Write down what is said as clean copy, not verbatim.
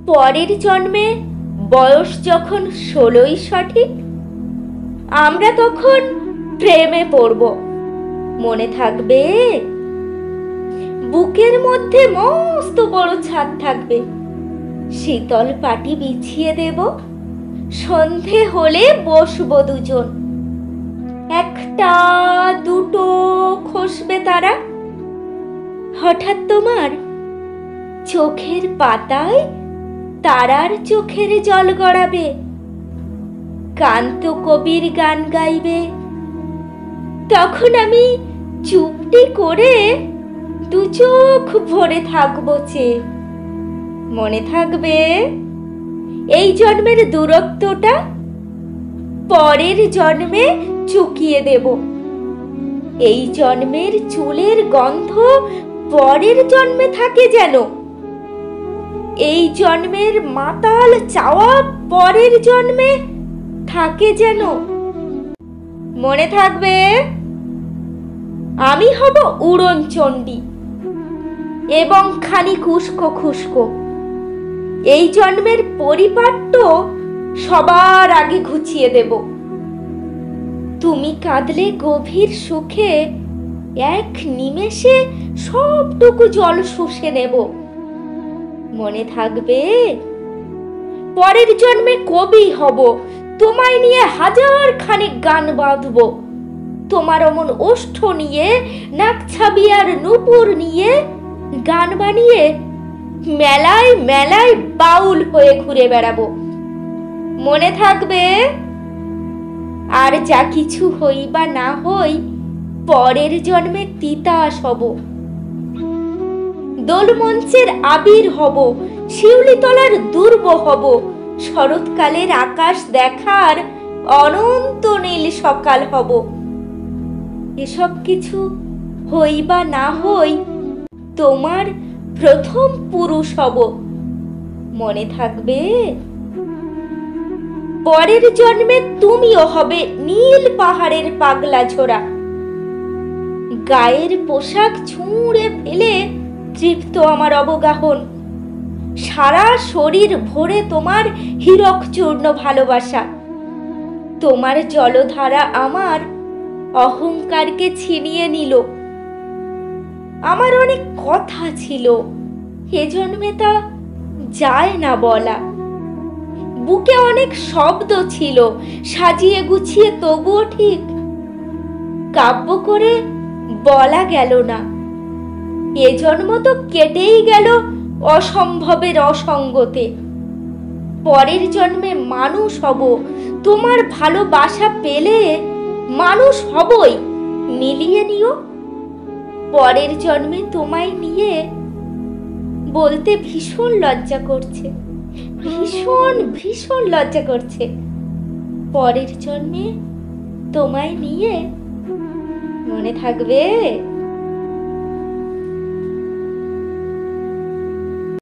পরের জন্মে বয়স যখন 16ই সঠিক, আমরা তখন প্রেমে পড়ব। মনে থাকবে? বুকের মধ্যে মস্ত বড় ছাদ থাকবে, শীতল পাটি বিছিয়ে দেব, সন্ধে হলে বসবো দুজন। একটা দুটো খসবে তারা, হঠাৎ তোমার চোখের পাতায় তারার চোখের জল গড়াবে, কান্ত কবির গান গাইবে। তখন আমি চুপটি করে দু চোখ ভরে থাকবো চেয়ে। মনে থাকবে? এই জন্মের দূরত্বটা পরের জন্মে চুকিয়ে দেব। এই জন্মের চুলের গন্ধ পরের জন্মে থাকে যেন, এই জন্মের মাতাল চাওয়া পরের জন্মে থাকে যেন। মনে থাকবে? আমি হব উড়ন চণ্ডী এবং খানিক উস্কো খুস্কো। এই জন্মের পরিপাট্য সবার আগে ঘুচিয়ে দেব। তুমি কাঁদলে গভীর সুখে এক নিমেষে সবটুকু জল শুষে নেব। মনে থাকবে? পরের জন্মে কবি হব, তোমায় নিয়ে হাজার খানিক গান বাঁধব। তোমার অমন ওষ্ঠ নিয়ে, নাকছাবি আর নূপুর নিয়ে গান বানিয়ে মেলায় মেলায় বাউল হয়ে ঘুরে বেড়াবো। মনে থাকবে? আর যা কিছু হই বা না হই, পরের জন্মে তিতাস হব, দোলমঞ্চের আবির হব, শিউলিতলার দুর্ব হব, শরৎকালের আকাশ দেখার অনন্ত নীল সকাল হব। এসব কিছু হই বা না হই, তোমার প্রথম পুরুষ হব। মনে থাকবে? পরের জন্মে তুমিও হবে নীল পাহাড়ের পাগলা ঝোড়া, গায়ের পোশাক ছুঁড়ে ফেলে তৃপ্ত আমার অবগাহন, সারা শরীর ভরে তোমার হীরক চূর্ণ ভালোবাসা। তোমার জলধারা আমার অহংকারকে ছিনিয়ে নিল। আমার অনেক কথা ছিল, এ জন্মে তা যায় না বলা। বুকে অনেক শব্দ ছিল, সাজিয়ে গুছিয়ে তবুও ঠিক কাব্য করে বলা গেল না। এ জন্ম তো কেটেই গেল অসম্ভবের অসঙ্গতে। পরের জন্মে মানুষ হব, তোমার ভালোবাসা পেলে মানুষ হবই, মিলিয়ে নিও। পরের জন্মে তোমায় নিয়ে বলতে ভীষণ লজ্জা করছে, ভীষণ ভীষণ লজ্জা করছে। পরের জন্মে তোমায় নিয়ে। মনে থাকবে?